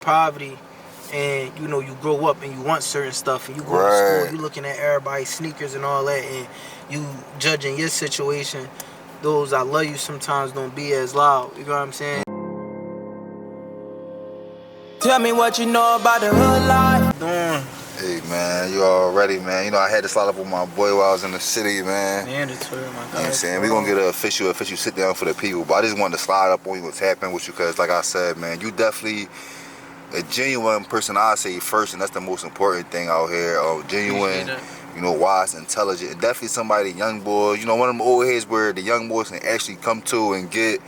poverty and you grow up and you want certain stuff and you go to school, you looking at everybody's sneakers and all that, and you judging your situation. Those I love you sometimes don't be as loud. You know what I'm saying? Tell me what you know about the hood life. Hey man, you already, man. You know, I had to slide up with my boy while I was in the city, man. Mandatory, my God. You know what I'm saying? We're gonna get an official sit down for the people. But I just wanted to slide up on you, what's happening with you, because like I said, man, you definitely a genuine person, I say first, and that's the most important thing out here. Genuine, you know, wise, intelligent, and definitely somebody, young boys, you know, one of them old heads where the young boys can actually come to and get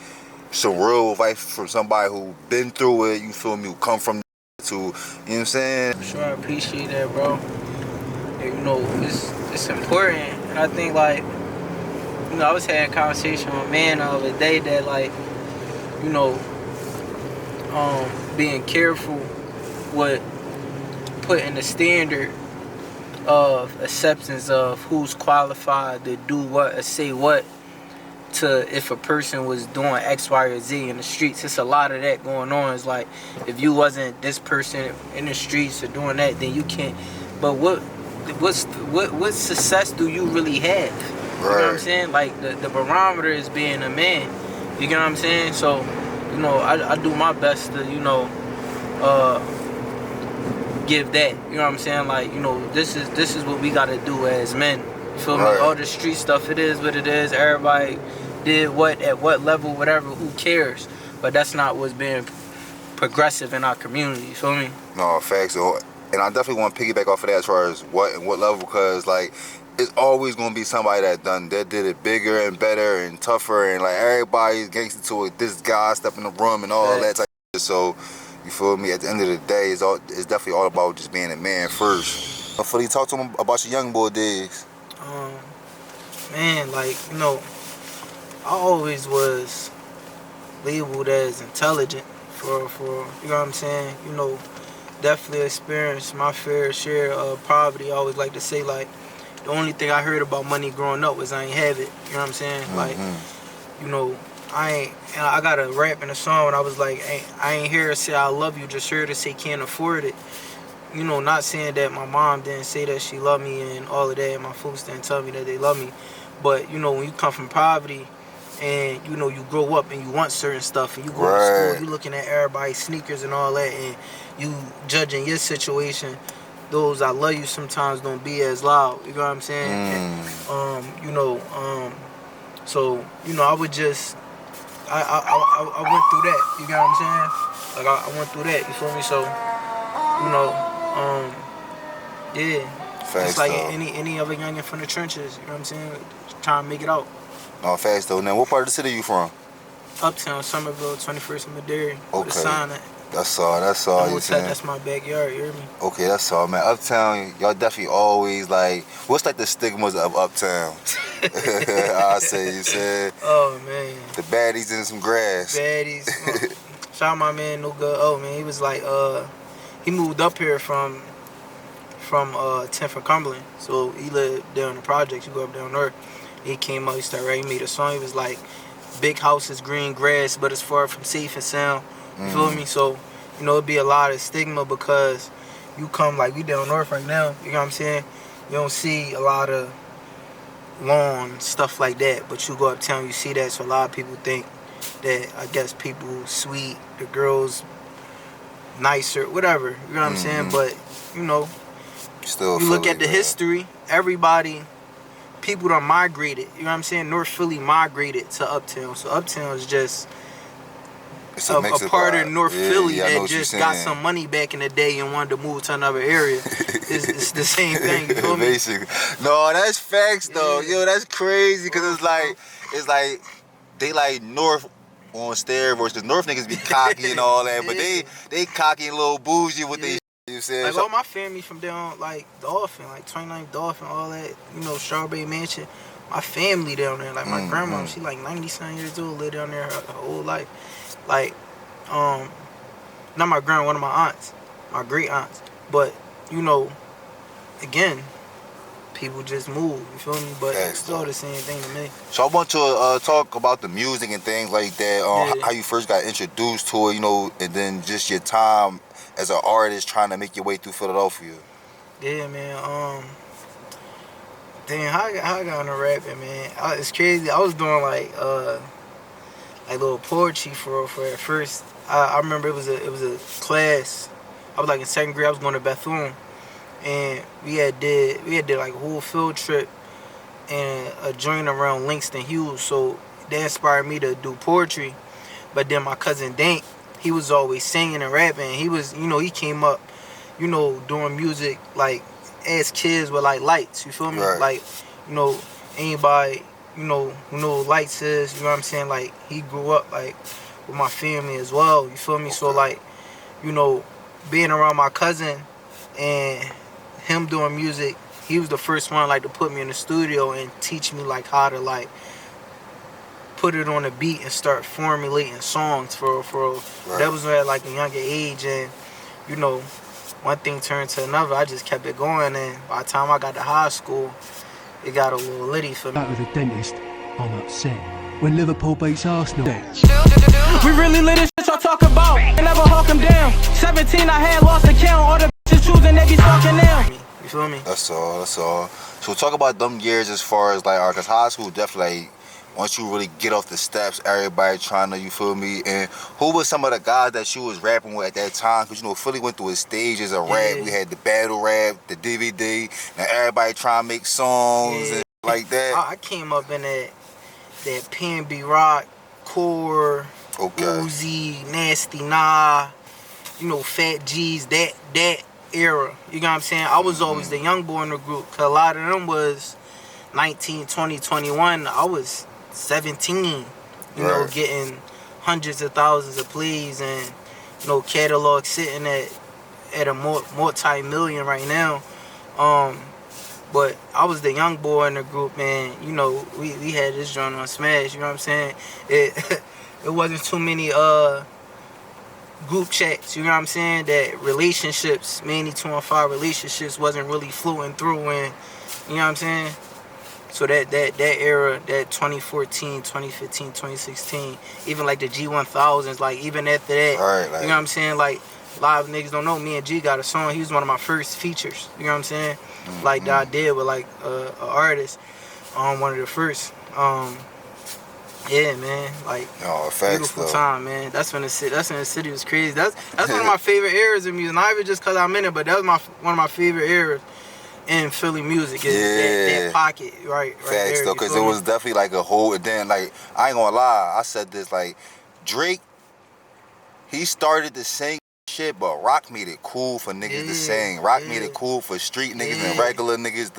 some real advice from somebody who been through it, you feel me, who come from to, you know what I'm saying? For sure, I appreciate that, bro. And, you know, it's important, and I think, like, you know, I was having a conversation with man the other day that, like, you know, being careful with putting the standard of acceptance of who's qualified to do what or say what to if a person was doing X, Y, or Z in the streets. It's a lot of that going on. It's like, if you wasn't this person in the streets or doing that, then you can't. But what success do you really have? You know what I'm saying? Like, the barometer is being a man. You get what I'm saying? So, you know, I do my best to, you know, give that. You know what I'm saying? Like, you know, this is what we gotta do as men. You feel me? All the street stuff, it is what it is. Everybody did what at what level, whatever. Who cares? But that's not what's being progressive in our community. You feel me? No, facts. And I definitely want to piggyback off of that as far as what and what level, because like it's always gonna be somebody that did it bigger and better and tougher, and like everybody's gangster to it. This guy step in the room and all that type of shit. So you feel me? At the end of the day, it's definitely all about just being a man first. Hopefully, talk to him about your young boy days. Man, like, you know, I always was labeled as intelligent for you know what I'm saying? You know, definitely experienced my fair share of poverty. I always like to say, like, the only thing I heard about money growing up was I ain't have it. You know what I'm saying? Like, you know, I got a rap in a song when I was like, I ain't here to say I love you, just here to say can't afford it. You know, not saying that my mom didn't say that she loved me and all of that, and my folks didn't tell me that they love me. But, you know, when you come from poverty and, you know, you grow up and you want certain stuff and you go to school, you looking at everybody's sneakers and all that, and you judging your situation, those I love you sometimes don't be as loud. You know what I'm saying? And, you know, so, you know, I would just, I went through that. You know what I'm saying? Like, I went through that. You feel me? So, you know, yeah. Facts, it's like though. any other youngin from the trenches. You know what I'm saying? Trying to make it out. No, facts though. Now, what part of the city you from? Uptown, Somerville, 21st and Madera. Okay. The sign that. That's all you saying. That's my backyard, you hear me? Okay, that's all, man. Uptown, y'all definitely always like, what's like the stigmas of Uptown? I say, you said. Oh, man. The baddies in some grass. Baddies. Shout out my man, no good. Oh, man, he was like, he moved up here from 10th and Cumberland. So he lived down in the projects. You go up down there. He came up, he started writing me the song. He was like, big houses, green grass, but it's far from safe and sound. You feel me? So, you know, it'd be a lot of stigma because you come, like, we down north right now, you know what I'm saying? You don't see a lot of lawn, stuff like that, but you go uptown, you see that, so a lot of people think that, I guess, people sweet, the girls nicer, whatever, you know what I'm saying? But, you know, still you look at the history, people done migrated, you know what I'm saying? North Philly migrated to Uptown, so Uptown is just a part of North Philly that just got some money back in the day and wanted to move to another area. It's the same thing, you feel me? Basically. No, that's facts though. Yo, that's crazy because it's like they like North on steroids, because North niggas be cocky and all that, but they cocky and a little bougie with they you said. Like, all my family from down, like, Dolphin, like 29th Dolphin, all that, you know, Strawberry Mansion. My family down there, like, my grandma, she like 90-something years old, lived down there her whole life. Like, not my grandma, one of my aunts, my great aunts. But, you know, again, people just move, you feel me? But it's still the same thing to me. So I want to talk about the music and things like that, how you first got introduced to it, you know, and then just your time as an artist trying to make your way through Philadelphia? Yeah, man. Damn, how I got into rapping, man? It's crazy. I was doing like little poetry for at first. I remember it was a class. I was like in second grade. I was going to Bethune, and we had did like a whole field trip and a joint around Langston Hughes. So that inspired me to do poetry. But then my cousin Dank, he was always singing and rapping. He was, he came up, doing music like as kids with like lights. You feel me? Right. Like, anybody, who know what lights is. You know what I'm saying? Like he grew up like with my family as well. You feel me? Okay. So like, being around my cousin and him doing music, he was the first one like to put me in the studio and teach me like how to like put it on a beat and start formulating songs for Right. That was at like a younger age, and one thing turned to another. I just kept it going, and by the time I got to high school, it got a little litty for me. Out with the dentist, I'm upset. When Liverpool beats Arsenal. We really lit as shit y'all talk about. They never hawk them down. 17, I had lost the count. All the bitches choosing, they be talking now. You feel me? That's all. So talk about them years as far as like, cause high school definitely, like, once you really get off the steps, everybody trying to, you feel me? And who was some of the guys that you was rapping with at that time? Cause Philly went through its stages of rap. We had the battle rap, the DVD, and everybody trying to make songs and like that. I came up in that PNB rock, core, Okay. Uzi, Nasty Nah, Fat G's, that era. You know what I'm saying? I was always the young boy in the group. Cause a lot of them was 19, 20, 21. I was 17, Right. getting hundreds of thousands of plays and, catalog sitting at a multi-million right now. But I was the young boy in the group, man. We had this joint on Smash, you know what I'm saying? It wasn't too many group chats, you know what I'm saying? That relationships, Manny 215 relationships wasn't really flowing through, and you know what I'm saying? So that era, that 2014, 2015, 2016, even like the G1000s, like even after that, Right, like, you know what I'm saying? Like a lot of niggas don't know, me and G got a song. He was one of my first features, you know what I'm saying? Like that I did with like a artist, one of the first. Yeah, man, like beautiful time, man. That's when the city was crazy. That's one of my favorite eras of music. Not even just cause I'm in it, but that was one of my favorite eras in Philly music. Is that pocket, right? Facts though, cause it was definitely like a whole. And then like I ain't gonna lie, I said this like Drake. He started to sing shit, but Rock made it cool for niggas to sing. Rock made it cool for street niggas and regular niggas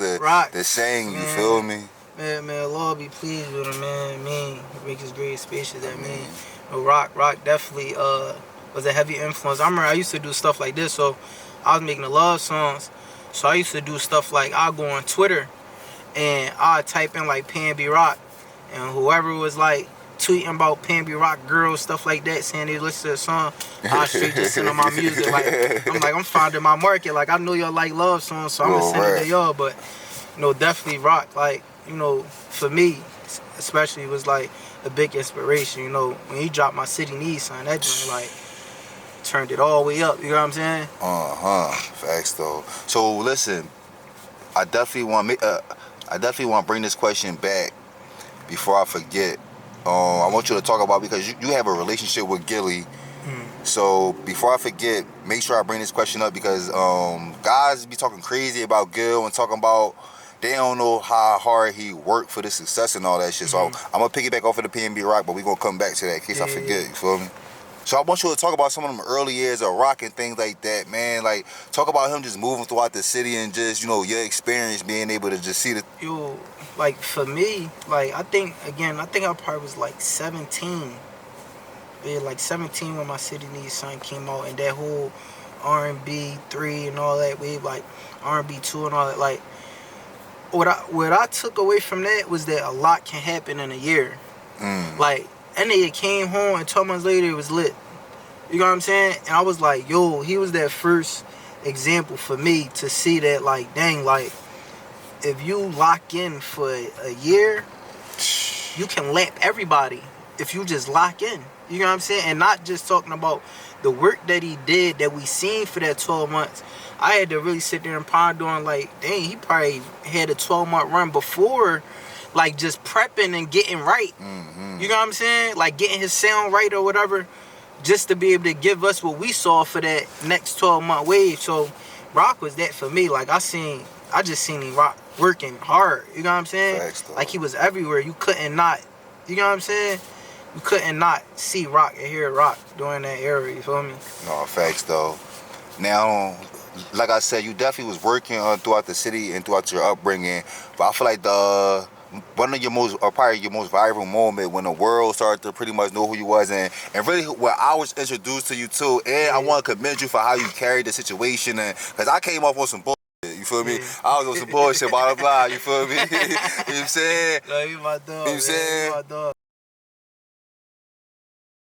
to sing. You feel me? Man, Lord be pleased with him, man. Make his great spacious, that man. Rock definitely was a heavy influence. I remember I used to do stuff like this, so I was making the love songs. So I used to do stuff like I'll go on Twitter and I'll type in like PNB Rock, and whoever was like tweeting about PNB Rock girls, stuff like that, saying they listen to the song, I straight just send them my music. I'm finding my market. Like I know y'all like love songs, so I'm gonna send it to y'all. But definitely Rock, like for me especially, was like a big inspiration. When he dropped My City Needs Son, that just like turned it all the way up. You know what I'm saying? Facts though. So listen, I definitely want to bring this question back before I forget. I want you to talk about, because you have a relationship with Gilly. So before I forget, make sure I bring this question up, because guys be talking crazy about Gil and talking about they don't know how hard he worked for the success and all that shit. So I'm gonna piggyback off of the PNB Rock, but we gonna come back to that in case I forget. You feel me? So I want you to talk about some of them early years of Rock and things like that, man. Like, talk about him just moving throughout the city and just, your experience being able to just see the... Like, for me, like, I think I probably was like 17. Yeah, like 17 when My City Needs Son came out, and that whole R&B 3 and all that wave, like R&B 2 and all that. Like, what I took away from that was that a lot can happen in a year. Like, and nigga came home and 12 months later it was lit. You know what I'm saying? And I was like, yo, he was that first example for me to see that, like, dang, like, if you lock in for a year, you can lap everybody if you just lock in. You know what I'm saying? And not just talking about the work that he did that we seen for that 12 months, I had to really sit there and ponder on like, dang, he probably had a 12-month run before, like just prepping and getting right. You know what I'm saying? Like getting his sound right or whatever, just to be able to give us what we saw for that next 12-month wave. So Rock was that for me. Like I just seen him Rock working hard. You know what I'm saying? Facts, like he was everywhere. You couldn't not, you know what I'm saying? You couldn't not see Rock and hear Rock during that era. You feel me? No, facts though. Now, like I said, you definitely was working throughout the city and throughout your upbringing. But I feel like one of your most, or probably your most viral moment when the world started to pretty much know who you was, and really where I was introduced to you too. And I want to commend you for how you carried the situation, and because I came off on some bullshit. You feel me? I was on some bullshit, blah blah blah. You feel me? You know what I'm saying? No, you my dog. You know what I'm saying? You my dog.